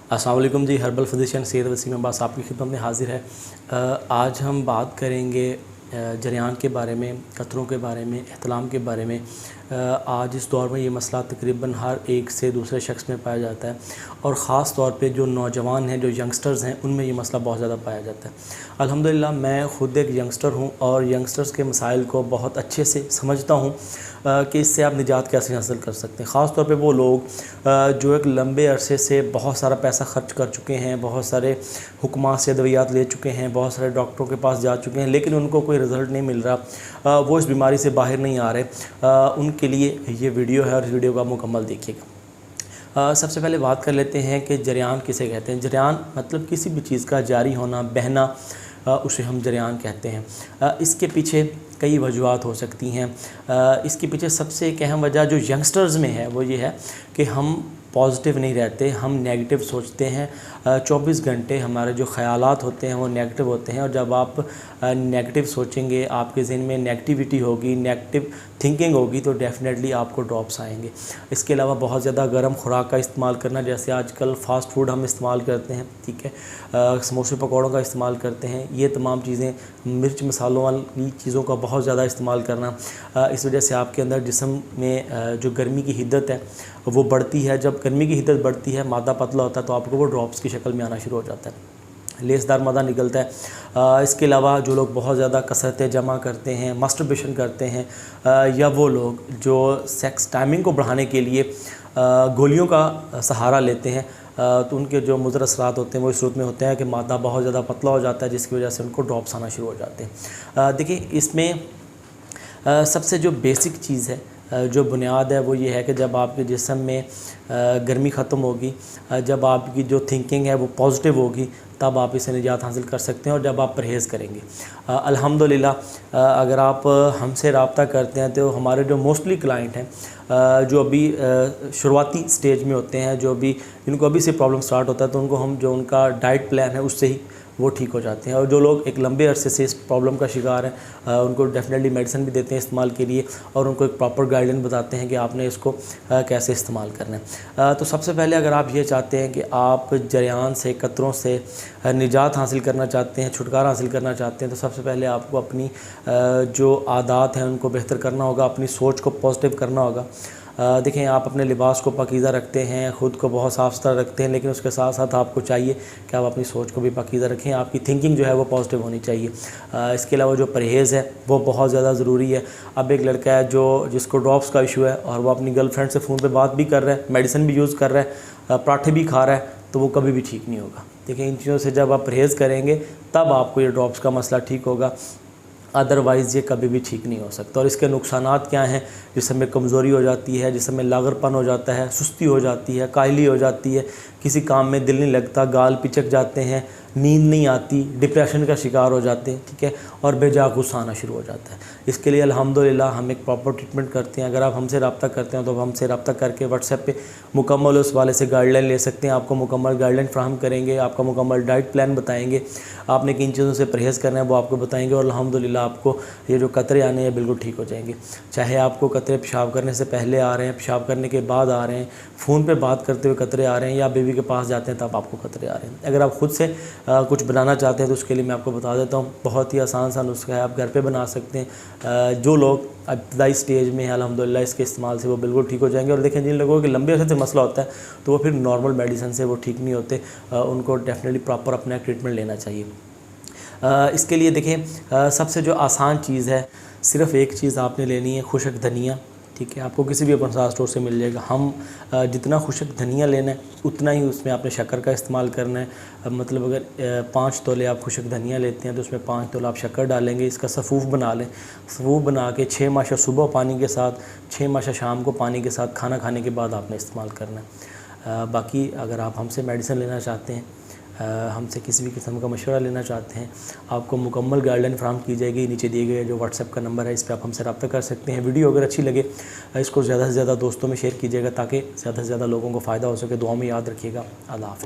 अस्सलाम वालेकुम जी। Herbal physician Syed Wasim Abbas आपकी खिदमत में हाज़िर है। आज हम बात करेंगे जरियान के बारे में, कतरों के बारे में, एहतलाम के बारे में। आज इस दौर में ये मसला तकरीबन हर एक से दूसरे शख्स में पाया जाता है और ख़ास तौर पे जो नौजवान हैं, जो यंगस्टर्स हैं, उनमें ये मसला बहुत ज़्यादा पाया जाता है। अल्हम्दुलिल्लाह मैं ख़ुद एक यंगस्टर हूँ और यंगस्टर्स के मसाइल को बहुत अच्छे से समझता हूँ कि इससे आप निजात कैसे हासिल कर सकते हैं। ख़ास तौर पे वो लोग जो एक लंबे अरसे से बहुत सारा पैसा ख़र्च कर चुके हैं, बहुत सारे हुक्मा से दवाइयात ले चुके हैं, बहुत सारे डॉक्टरों के पास जा चुके हैं, लेकिन उनको कोई रिज़ल्ट नहीं मिल रहा, वो इस बीमारी से बाहर नहीं आ रहे। उनके लिए ये वीडियो है और इस वीडियो को आप मुकम्मल देखिएगा। सबसे पहले बात कर लेते हैं कि जरियान किसे कहते हैं। जरियान मतलब किसी भी चीज़ का जारी होना, बहना, उसे हम जरियान कहते हैं। इसके पीछे कई वजूहात हो सकती हैं। इसके पीछे सबसे एक अहम वजह जो यंगस्टर्स में है वो ये है कि हम पॉजिटिव नहीं रहते, हम नेगेटिव सोचते हैं। 24 घंटे हमारे जो ख़यालात होते हैं वो नेगेटिव होते हैं और जब आप नेगेटिव सोचेंगे, आपके ज़हन में नेगेटिविटी होगी, नेगेटिव थिंकिंग होगी, तो डेफ़िनेटली आपको ड्रॉप्स आएंगे। इसके अलावा बहुत ज़्यादा गर्म खुराक का इस्तेमाल करना, जैसे आजकल फ़ास्ट फूड हम इस्तेमाल करते हैं, ठीक है, समोसे पकौड़ों का इस्तेमाल करते हैं, ये तमाम चीज़ें, मिर्च मसालों वाली चीज़ों का बहुत ज़्यादा इस्तेमाल करना, इस वजह से आपके अंदर जिस्म में जो गर्मी की हिद्दत है वो बढ़ती है। जब गर्मी की हिद्दत बढ़ती है, मादा पतला होता है, तो आपको वो ड्रॉप्स की शक्ल में आना शुरू हो जाता है, लेसदार मादा निकलता है। इसके अलावा जो लोग बहुत ज़्यादा कसरतें जमा करते हैं, मास्टरबेशन करते हैं, या वो लोग जो सेक्स टाइमिंग को बढ़ाने के लिए गोलियों का सहारा लेते हैं, तो उनके जो मुज़र असरात होते हैं वो इस सूरत में होते हैं कि मादा बहुत ज़्यादा पतला हो जाता है, जिसकी वजह से उनको ड्रॉप्स आना शुरू हो जाते हैं। देखिए, इसमें सबसे जो बेसिक चीज़ है, जो बुनियाद है, वो ये है कि जब आपके जिस्म में गर्मी ख़त्म होगी, जब आपकी जो थिंकिंग है वो पॉजिटिव होगी, तब आप इसे निजात हासिल कर सकते हैं। और जब आप परहेज़ करेंगे, अल्हम्दुलिल्लाह अगर आप हमसे रब्ता करते हैं तो हमारे जो मोस्टली क्लाइंट हैं, जो अभी शुरुआती स्टेज में होते हैं, जो अभी जिनको अभी से प्रॉब्लम स्टार्ट होता है, तो उनको हम जो उनका डाइट प्लान है उससे ही वो ठीक हो जाते हैं। और जो लोग एक लंबे अरसे से इस प्रॉब्लम का शिकार हैं, उनको डेफिनेटली मेडिसिन भी देते हैं इस्तेमाल के लिए और उनको एक प्रॉपर गाइडलाइन बताते हैं कि आपने इसको कैसे इस्तेमाल करना है। तो सबसे पहले अगर आप ये चाहते हैं कि आप जरियान से, कतरों से निजात हासिल करना चाहते हैं, छुटकारा हासिल करना चाहते हैं, तो सबसे पहले आपको अपनी जो आदत हैं उनको बेहतर करना होगा, अपनी सोच को पॉजिटिव करना होगा। देखें, आप अपने लिबास को पाकीज़ा रखते हैं, ख़ुद को बहुत साफ़ सुथरा रखते हैं, लेकिन उसके साथ साथ आपको चाहिए कि आप अपनी सोच को भी पाकीज़ा रखें। आपकी थिंकिंग जो है वो पॉजिटिव होनी चाहिए। इसके अलावा जो परहेज़ है वो बहुत ज़्यादा ज़रूरी है। अब एक लड़का है जिसको ड्रॉप्स का इशू है और वो अपनी गर्लफ्रेंड से फ़ोन पर बात भी कर रहा है, मेडिसिन भी यूज़ कर रहा है, पराठे भी खा रहा है, तो वो कभी भी ठीक नहीं होगा। देखिए, इन चीज़ों से जब आप परहेज़ करेंगे तब आपको ये ड्रॉप्स का मसला ठीक होगा, अदरवाइज़ ये कभी भी ठीक नहीं हो सकता। और इसके नुकसानात क्या हैं? जिसम में कमज़ोरी हो जाती है, जिसम में लागरपन हो जाता है, सुस्ती हो जाती है, काहली हो जाती है, किसी काम में दिल नहीं लगता, गाल पिचक जाते हैं, नींद नहीं आती, डिप्रेशन का शिकार हो जाते हैं, ठीक है, और बेजा गुस्सा आना शुरू हो जाता है। इसके लिए अल्हम्दुलिल्लाह हम एक प्रॉपर ट्रीटमेंट करते हैं। अगर आप हमसे रब्ता करते हैं तो हमसे रब्ता करके व्हाट्सएप पे मुकम्मल उस वाले से गाइडलाइन ले सकते हैं। आपको मुकम्मल गाइडलाइन फ्राहम करेंगे, आपका मुकम्मल डाइट प्लान बताएंगे, आपने किन चीज़ों से परहेज़ करना है वो आपको बताएंगे और अल्हम्दुलिल्लाह आपको ये जो कतरे आने हैं बिल्कुल ठीक हो जाएंगे। चाहे आपको कतरे पेशाब करने से पहले आ रहे हैं, पेशाब करने के बाद आ रहे हैं, फ़ोन पे बात करते हुए कतरे आ रहे हैं, या बेबी के पास जाते हैं तब आपको कतरे आ रहे हैं। अगर आप ख़ुद से कुछ बनाना चाहते हैं तो उसके लिए मैं आपको बता देता हूँ, बहुत ही आसान सा नुस्खा है, आप घर पे बना सकते हैं। जो लोग इब्तदाई स्टेज में हैं, अल्हम्दुलिल्लाह इसके इस्तेमाल से वो बिल्कुल ठीक हो जाएंगे। और देखें, जिन लोगों के लंबे अरसे से मसला होता है तो वो फिर नॉर्मल मेडिसिन से वो ठीक नहीं होते, उनको डेफिनेटली प्रॉपर अपना ट्रीटमेंट लेना चाहिए। इसके लिए देखें, सबसे जो आसान चीज़ है, सिर्फ़ एक चीज़ आपने लेनी है, खुशक धनिया, ठीक है, आपको किसी भी ओपन स्टोर से मिल जाएगा। हम जितना खुशक धनिया लेना है उतना ही उसमें आपने शक्कर का इस्तेमाल करना है। मतलब अगर 5 तोले आप खुशक धनिया लेते हैं तो उसमें 5 तोला आप शक्कर डालेंगे। इसका सफ़ूफ़ बना लें, सफ़ूफ़ बना के 6 माशा सुबह पानी के साथ, 6 माशा शाम को पानी के साथ खाना खाने के बाद आपने इस्तेमाल करना है। बाकी अगर आप हमसे मेडिसिन लेना चाहते हैं, हमसे किसी भी किस्म का मशवरा लेना चाहते हैं, आपको मुकम्मल गाइडलाइन फ्राहम की जाएगी। नीचे दिए गए जो व्हाट्सएप का नंबर है, इस पर आप हमसे रब्ता कर सकते हैं। वीडियो अगर अच्छी लगे इसको ज़्यादा से ज़्यादा दोस्तों में शेयर कीजिएगा ताकि ज़्यादा से ज़्यादा लोगों को फ़ायदा हो सके। दुआ में याद रखिएगा। अल्लाह हाफ़िज़।